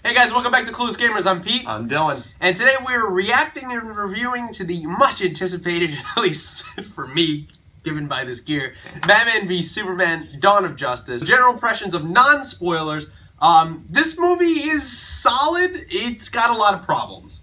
Hey guys, welcome back to Clueless Gamers. I'm Pete. I'm Dylan. And today we're reacting and reviewing to the much anticipated, at least for me, given by this gear, Batman v Superman: Dawn of Justice. General impressions of non-spoilers. This movie is solid. It's got a lot of problems.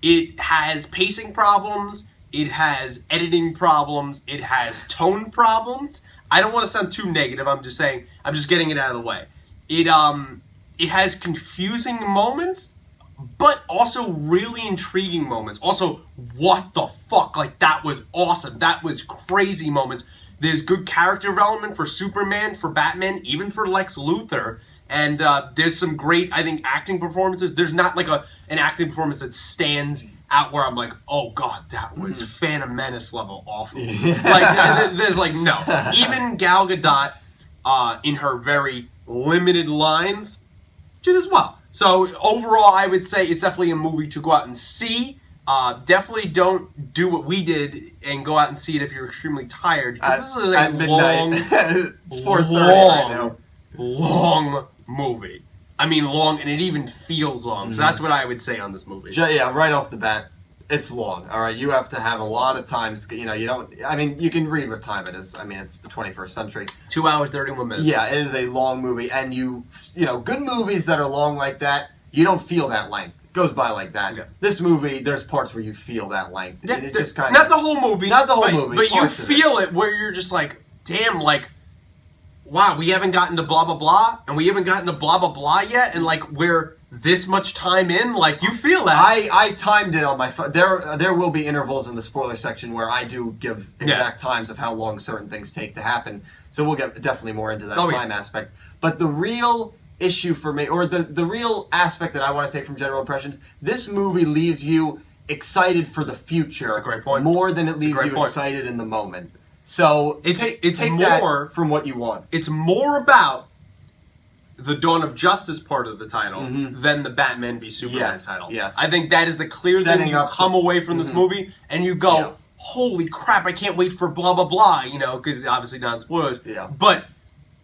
It has pacing problems. It has editing problems. It has tone problems. I don't want to sound too negative. I'm just saying. I'm just getting it out of the way. It has confusing moments, but also really intriguing moments. Also, what the fuck? Like, that was awesome. That was crazy moments. There's good character development for Superman, for Batman, even for Lex Luthor. And there's some great, I think, acting performances. There's not like an acting performance that stands out where I'm like, oh god, that was Phantom Menace level awful. Like, there's like, no. Even Gal Gadot, in her very limited lines, did as well. So overall, I would say it's definitely a movie to go out and see. Definitely don't do what we did and go out and see it if you're extremely tired. This is a long, it's 4:30 long movie. I mean, long, and it even feels long. So that's what I would say on this movie. Yeah, right off the bat, it's long. All right, you have to have a lot of time. You know, you don't. I mean, you can read what time it is. I mean, it's the 21st century. 2 hours 31 minutes. Yeah, it is a long movie, and you know, good movies that are long like that, you don't feel that length. It goes by like that. Yeah. This movie, there's parts where you feel that length. Yeah, it just kind of not the whole movie. Not the whole movie, but you feel it where you're just like, damn, like, wow, we haven't gotten to blah blah blah, and we haven't gotten to blah blah blah yet, and like we're this much time in, like you feel that. I timed it on my phone. There will be intervals in the spoiler section where I do give exact times of how long certain things take to happen. So we'll get definitely more into that time aspect. But the real issue for me, or the real aspect that I want to take from general impressions, this movie leaves you excited for the future. That's a great point. More than it leaves you excited in the moment. So it's take more that from what you want. It's more about the Dawn of Justice part of the title than the Batman v Superman title. Yes. I think that is the clear thing. You come away from this movie and you go, holy crap, I can't wait for blah blah blah, you know, because obviously not spoilers. Yeah. But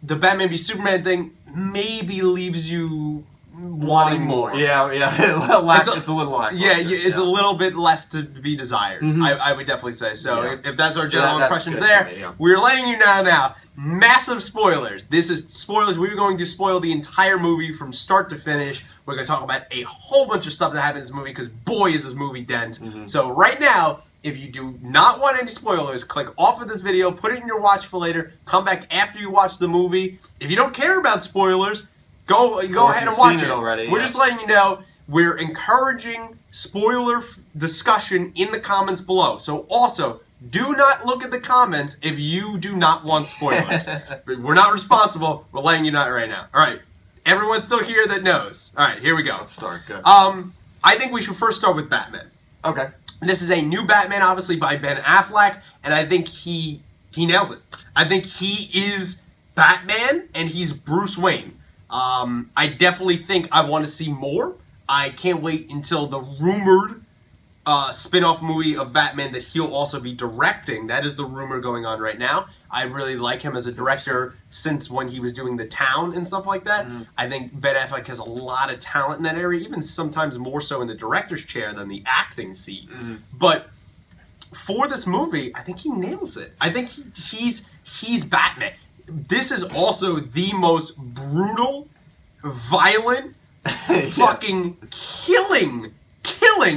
the Batman v Superman thing maybe leaves you wanting more. Yeah. It's a little lackluster. Yeah, it's a little bit left to be desired. I would definitely say so. If that's our general impressions there, we're letting you know now. Massive spoilers. This is spoilers. We're going to spoil the entire movie from start to finish. We're going to talk about a whole bunch of stuff that happened in this movie because boy is this movie dense. So right now, if you do not want any spoilers, click off of this video, put it in your watch for later, come back after you watch the movie. If you don't care about spoilers, go ahead and watch it already. We're just letting you know we're encouraging spoiler discussion in the comments below. So also, do not look at the comments if you do not want spoilers. We're not responsible. We're letting you know right now. All right. Everyone's still here that knows. All right, here we go. Let's start. Good. I think we should first start with Batman. Okay. This is a new Batman, obviously, by Ben Affleck, and I think he nails it. I think he is Batman, and he's Bruce Wayne. I definitely think I want to see more. I can't wait until the rumored spin-off movie of Batman that he'll also be directing. That is the rumor going on right now. I really like him as a director since when he was doing The Town and stuff like that. I think Ben Affleck has a lot of talent in that area, even sometimes more so in the director's chair than the acting seat. But for this movie, I think he nails it. I think he's Batman. This is also the most brutal, violent, fucking killing,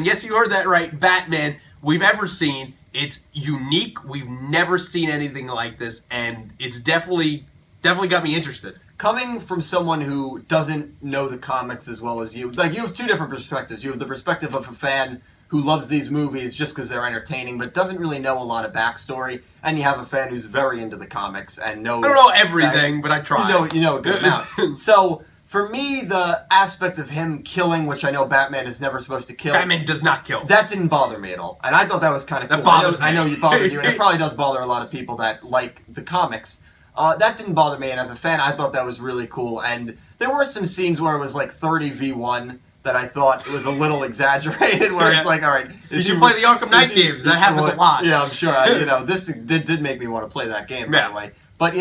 yes, you heard that right, Batman we've ever seen. It's unique. We've never seen anything like this, and it's definitely got me interested. Coming from someone who doesn't know the comics as well as you, like, you have two different perspectives. You have the perspective of a fan who loves these movies just because they're entertaining, but doesn't really know a lot of backstory, and you have a fan who's very into the comics and knows. I don't know everything, but I try. You know a good amount. So for me, the aspect of him killing, which I know Batman is never supposed to kill. Batman does not kill. That didn't bother me at all, and I thought that was kind of cool. That bothers me. I know you bothered you, and it probably does bother a lot of people that like the comics. That didn't bother me, and as a fan, I thought that was really cool. And there were some scenes where it was like 30v1 that I thought was a little exaggerated, where it's like, all right, you should play the Arkham Knight games. That happens a lot. Yeah, I'm sure. You know, this did make me want to play that game, by the way. But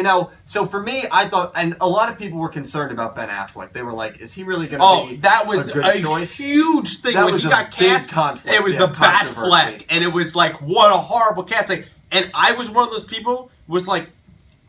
so for me, I thought, and a lot of people were concerned about Ben Affleck. They were like, "Is he really going to be that was a good choice?" Huge thing that when was he got cast. Conflict. It was the Batfleck, and it was like, what a horrible casting. And I was one of those people was like,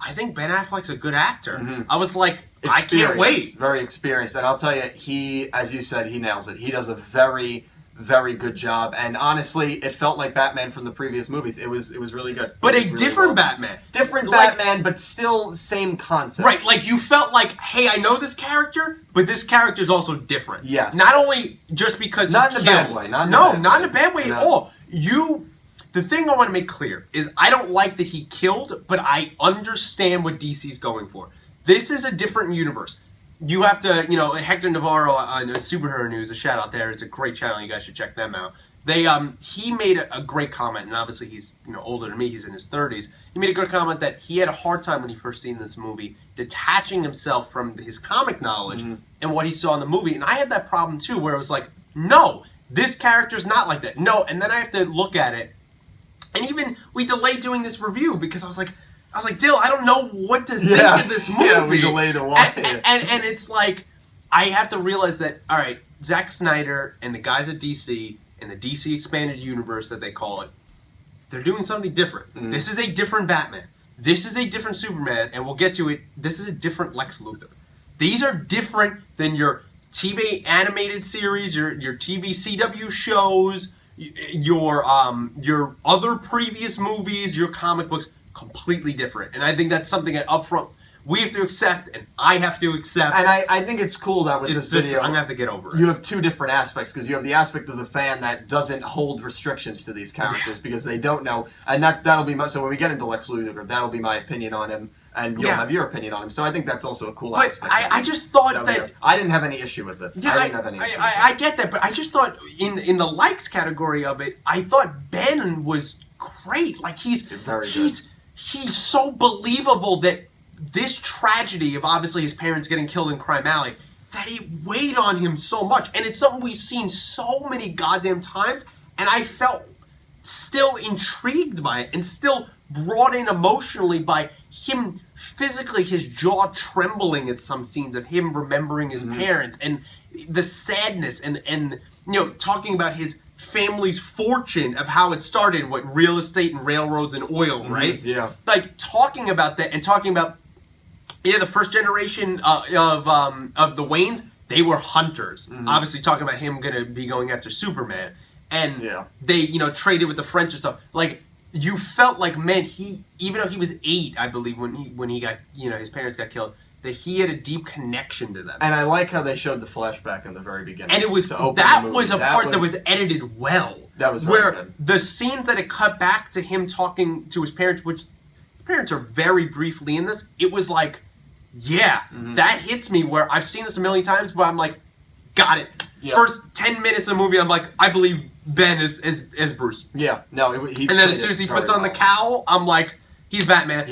I think Ben Affleck's a good actor. Mm-hmm. I was like, I can't wait. Very experienced, and I'll tell you, he, as you said, he nails it. He does a very, very good job, and honestly, it felt like Batman from the previous movies. It was really good. But a really different Batman. Different Batman, but still same concept. Right, like you felt like, hey, I know this character, but this character is also different. Yes. Not only just because not he in a kills. bad way. Not in a bad way at all. The thing I want to make clear is I don't like that he killed, but I understand what DC's going for. This is a different universe. You have to, Hector Navarro on Superhero News, a shout out there. It's a great channel. You guys should check them out. He made a great comment, and obviously he's older than me. He's in his 30s. He made a good comment that he had a hard time when he first seen this movie detaching himself from his comic knowledge and what he saw in the movie. And I had that problem too, where it was like, no, this character's not like that. No, and then I have to look at it. And even we delayed doing this review because I was like, Dill, I don't know what to think of this movie. Yeah, we delayed a while. And it's like, I have to realize that, all right, Zack Snyder and the guys at DC and the DC Expanded Universe that they call it, they're doing something different. Mm. This is a different Batman. This is a different Superman, and we'll get to it. This is a different Lex Luthor. These are different than your TV animated series, your TV CW shows, your other previous movies, your comic books. Completely different. And I think that's something that up front we have to accept, and I have to accept. And I think it's cool that with this video, I'm going to have to get over it. You have two different aspects, because you have the aspect of the fan that doesn't hold restrictions to these characters because they don't know. And that'll be so when we get into Lex Luthor, that'll be my opinion on him, and you'll have your opinion on him. So I think that's also a cool aspect. I just thought that I didn't have any issue with it. Yeah, I didn't have any issue with it. I get that, but I just thought in the likes category of it, I thought Ben was great. Like he's so believable that this tragedy of obviously his parents getting killed in Crime Alley, that it weighed on him so much. And it's something we've seen so many goddamn times, and I felt still intrigued by it and still brought in emotionally by him physically, his jaw trembling at some scenes of him remembering his parents and the sadness and talking about his family's fortune of how it started, real estate and railroads and oil, right? Yeah. Like talking about that and talking about the first generation of the Waynes, they were hunters. Obviously talking about him gonna be going after Superman. And they, traded with the French and stuff. Like you felt like, man, even though he was 8, I believe, when he got his parents got killed, that he had a deep connection to them. And I like how they showed the flashback in the very beginning. And it was that was a part that was edited well. That was very good. The scenes that it cut back to him talking to his parents, which his parents are very briefly in this, it was like, that hits me where I've seen this a million times, but I'm like, got it. Yep. First 10 minutes of the movie, I'm like, I believe Ben is Bruce. Yeah, no, and then as soon as he puts on the cowl, I'm like, he's Batman.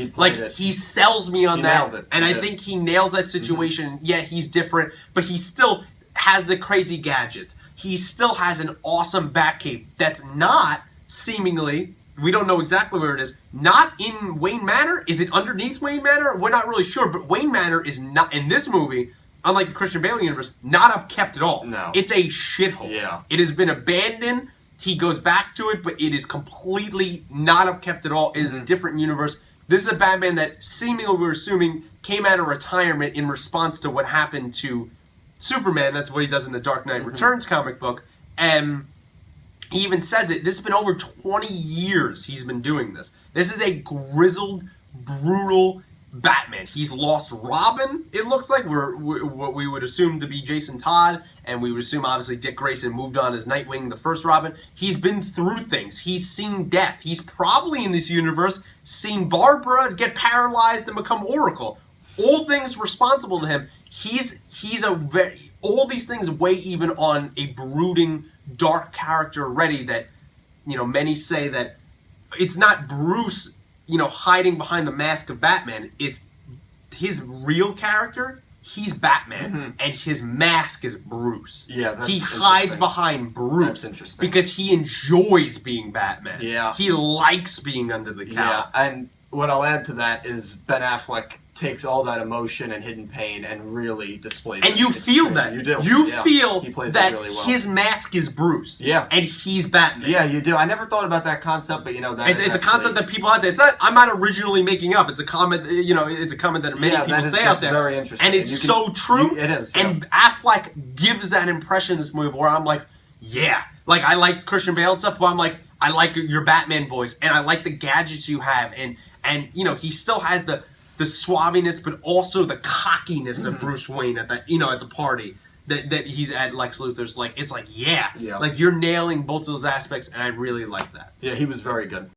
He sells me on that. And I think he nails that situation. Yeah, he's different, but he still has the crazy gadgets. He still has an awesome Batcave that's not, seemingly, we don't know exactly where it is, not in Wayne Manor. Is it underneath Wayne Manor? We're not really sure, but Wayne Manor is not, in this movie, unlike the Christian Bale universe, not upkept at all. No. It's a shithole. Yeah. It has been abandoned. He goes back to it, but it is completely not upkept at all. It is a different universe. This is a Batman that seemingly, we're assuming, came out of retirement in response to what happened to Superman. That's what he does in the Dark Knight Returns comic book. And he even says it. This has been over 20 years he's been doing this. This is a grizzled, brutal Batman. He's lost Robin, it looks like. What we would assume to be Jason Todd, and we would assume obviously Dick Grayson moved on as Nightwing, the first Robin. He's been through things. He's seen death. He's probably in this universe seen Barbara get paralyzed and become Oracle. All things responsible to him. He's a very, all these things weigh even on a brooding, dark character already that, many say that it's not Bruce hiding behind the mask of Batman. It's his real character. He's Batman, and his mask is Bruce. Yeah, that's he hides behind Bruce. That's interesting. Because he enjoys being Batman. Yeah. He likes being under the cowl. Yeah, and what I'll add to that is Ben Affleck takes all that emotion and hidden pain and really displays and it. you feel that. You do. You Yeah. feel He plays that it really well. his mask is Bruce. Yeah. And he's Batman. Yeah, you do. I never thought about that concept, but that it's a concept that people out there. It's not. I'm not originally making up. It's a comment. It's a comment that many people say out there. Very interesting. And it's so true. It is. And Affleck gives that impression in this movie where I'm like, yeah, like I like Christian Bale and stuff, but I'm like, I like your Batman voice, and I like the gadgets you have, and he still has the suaviness, but also the cockiness of Bruce Wayne at that at the party that he's at Lex Luthor's. Like it's like yeah, like you're nailing both of those aspects, and I really like that. Yeah, he was very good.